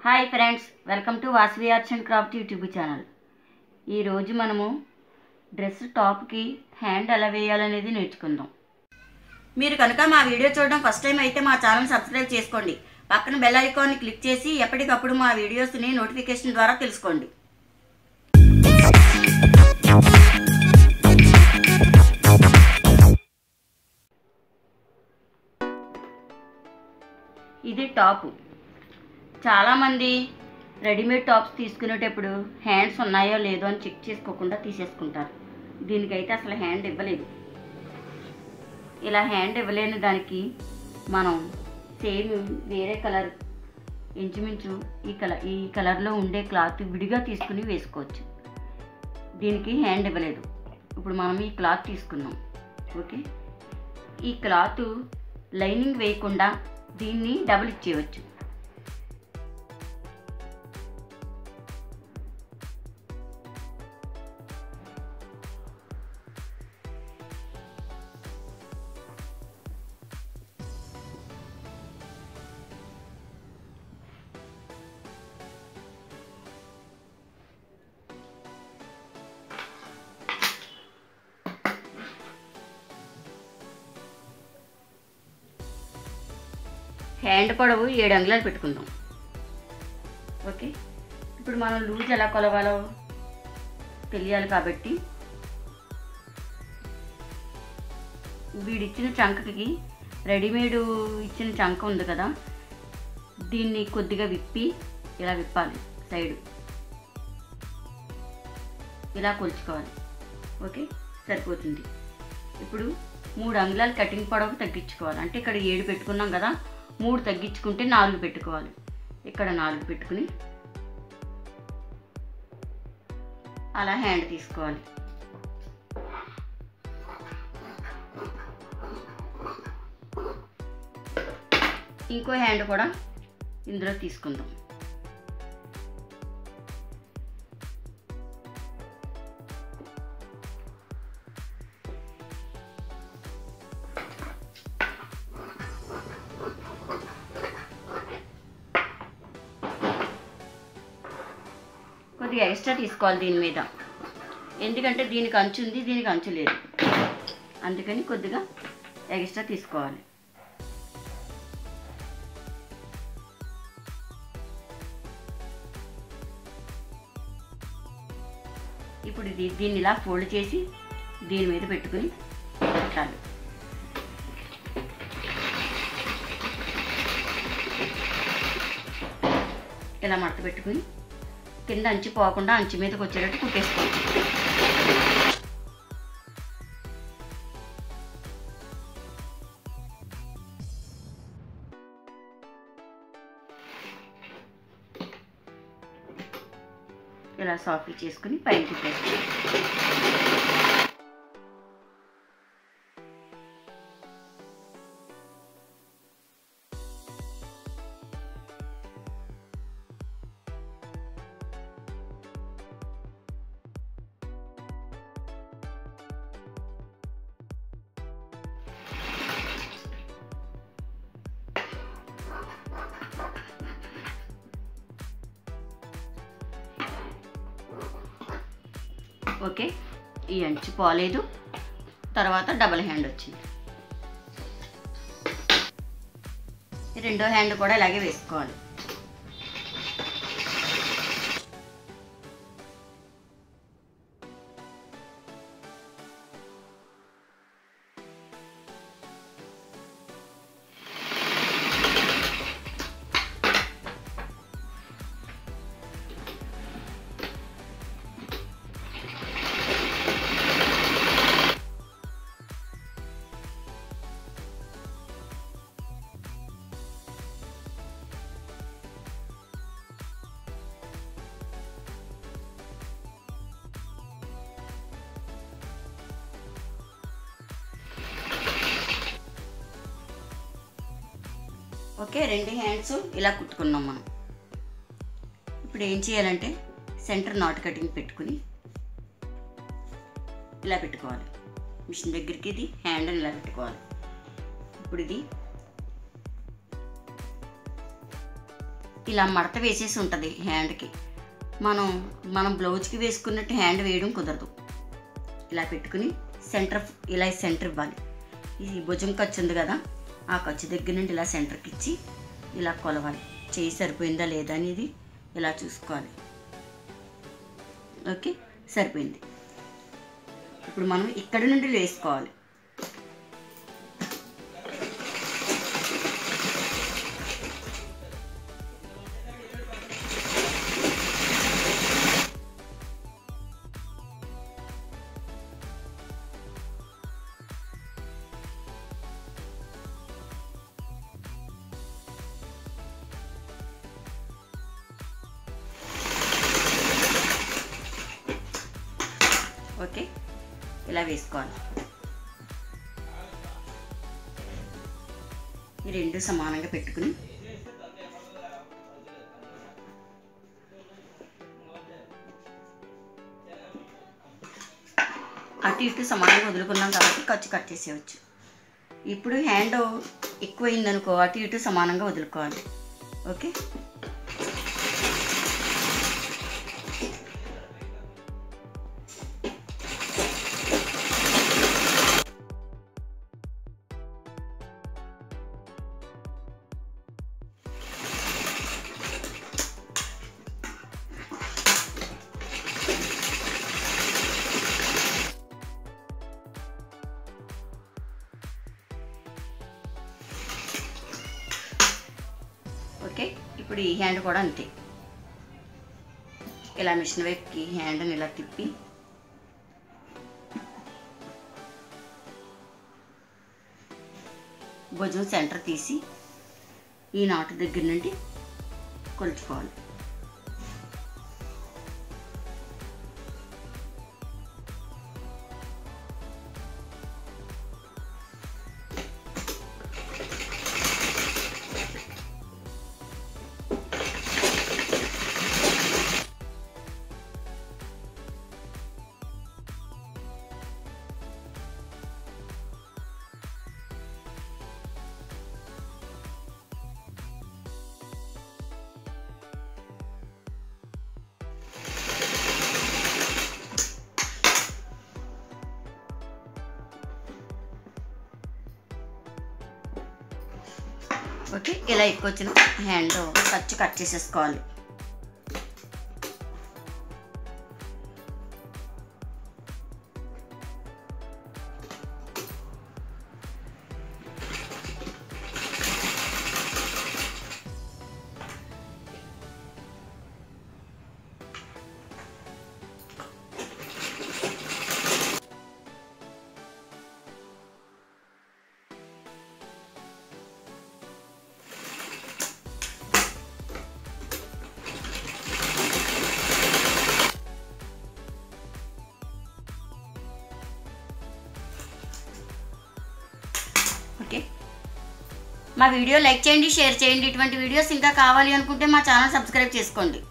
Hi friends, welcome to Vasavi arts and craft YouTube channel. ఈరోజు మనము dress టాప్కి hand ఎలా వేయాలనేది నేర్చుకుందాం. మీరు కనుక మా వీడియో చూడడం ఫస్ట్ టైం అయితే మా ఛానల్ సబ్స్క్రైబ్ చేసుకోండి. పక్కన బెల్ ఐకాన్ని క్లిక్ చేసి ఎప్పటికప్పుడు మా వీడియోస్ని నోటిఫికేషన్ ద్వారా తెలుసుకోండి. ఇది టాపు. చాలామంది రెడీమేడ్ టాప్స్ తీసుకునేటప్పుడు హ్యాండ్స్ ఉన్నాయో లేదో అని చెక్ చేసుకోకుండా తీసేసుకుంటారు. దీనికైతే అసలు హ్యాండ్ ఇవ్వలేదు. ఇలా హ్యాండ్ ఇవ్వలేని దానికి మనం సేమ్ వేరే కలర్ ఇంచుమించు ఈ కలర్లో ఉండే క్లాత్ విడిగా తీసుకుని వేసుకోవచ్చు. దీనికి హ్యాండ్ ఇవ్వలేదు. ఇప్పుడు మనం ఈ క్లాత్ తీసుకున్నాం. ఓకే, ఈ క్లాత్ లైనింగ్ వేయకుండా దీన్ని డబుల్ ఇచ్చేయవచ్చు. హ్యాండ్ పొడవు 7 అంగుళాలు పెట్టుకుందాం. ఓకే, ఇప్పుడు మనం లూజ్ ఎలా కొలవాలో తెలియాలి కాబట్టి వీడిచ్చిన చంకకి రెడీమేడ్ ఇచ్చిన చంక ఉంది కదా, దీన్ని కొద్దిగా విప్పి ఇలా విప్పాలి. సైడు ఇలా కొలుచుకోవాలి. ఓకే, సరిపోతుంది. ఇప్పుడు 3 అంగుళాలు కటింగ్ పొడవు తగ్గించుకోవాలి. అంటే ఇక్కడ 7 పెట్టుకున్నాం కదా, 3 తగ్గించుకుంటే 4 పెట్టుకోవాలి. ఇక్కడ 4 పెట్టుకుని అలా హ్యాండ్ తీసుకోవాలి. ఇంకో హ్యాండ్ కూడా ఇందులో తీసుకుందాం. కొద్దిగా ఎక్స్ట్రా తీసుకోవాలి దీని మీద, ఎందుకంటే దీనికి అంచు ఉంది, దీనికి అంచు లేదు. అందుకని కొద్దిగా ఎక్స్ట్రా తీసుకోవాలి. ఇప్పుడు దీన్ని ఇలా ఫోల్డ్ చేసి దీని మీద పెట్టుకుని పెట్టాలి. ఇలా మడత పెట్టుకుని కింద అంచు పోకుండా అంచు మీదకి వచ్చేటట్టు కుట్టేసుకోవాలి. ఇలా సాఫ్ట్ చేసుకుని పైన కుట్టేసుకోవాలి. ఓకే, ఈ అంచు పోలేదు. తర్వాత డబుల్ హ్యాండ్ వచ్చింది. రెండో హ్యాండ్ కూడా ఇలాగే వేసుకోవాలి. ఓకే, 2 హ్యాండ్స్ ఇలా కుట్టుకున్నాం మనం. ఇప్పుడు ఏం చేయాలంటే సెంటర్ నాట్ కటింగ్ పెట్టుకుని ఇలా పెట్టుకోవాలి. మిషన్ దగ్గరికి ఇది హ్యాండ్ ఇలా పెట్టుకోవాలి. ఇప్పుడు ఇది ఇలా మడత వేసేసి ఉంటుంది హ్యాండ్కి. మనం బ్లౌజ్కి వేసుకున్నట్టు హ్యాండ్ వేయడం కుదరదు. ఇలా పెట్టుకుని ఇలా సెంటర్ ఇవ్వాలి. ఈ భుజం ఖర్చు ఉంది కదా, ఆ ఖర్చు దగ్గర నుండి ఇలా సెంటర్కి ఇచ్చి ఇలా కొలవాలి. చేయి సరిపోయిందా లేదా అనేది ఇలా చూసుకోవాలి. ఓకే, సరిపోయింది. ఇప్పుడు మనం ఇక్కడి నుండి వేసుకోవాలి. ఓకే, ఇలా వేసుకోవాలి. ఈ రెండు సమానంగా పెట్టుకుని అటు ఇటు సమానంగా వదులుకున్నాం కాబట్టి ఖర్చు కట్ చేసేయచ్చు. ఇప్పుడు హ్యాండ్ ఎక్కువైందనుకో అటు ఇటు సమానంగా వదులుకోవాలి. Okay, okay. ఇప్పుడు ఈ హ్యాండ్ కూడా అంతే. ఇలా మిషన్ వైపుకి హ్యాండ్ని ఇలా తిప్పి భుజం సెంటర్ తీసి ఈ నాటు దగ్గర నుండి కొలుచుకోవాలి. ఓకే, ఇలా ఎక్కువ వచ్చిన హ్యాండ్ ఖర్చు కట్ చేసేసుకోవాలి. ఓకే, మా వీడియో లైక్ చేయండి, షేర్ చేయండి. ఇటువంటి వీడియోస్ ఇంకా కావాలి అనుకుంటే మా ఛానల్ సబ్స్క్రైబ్ చేసుకోండి.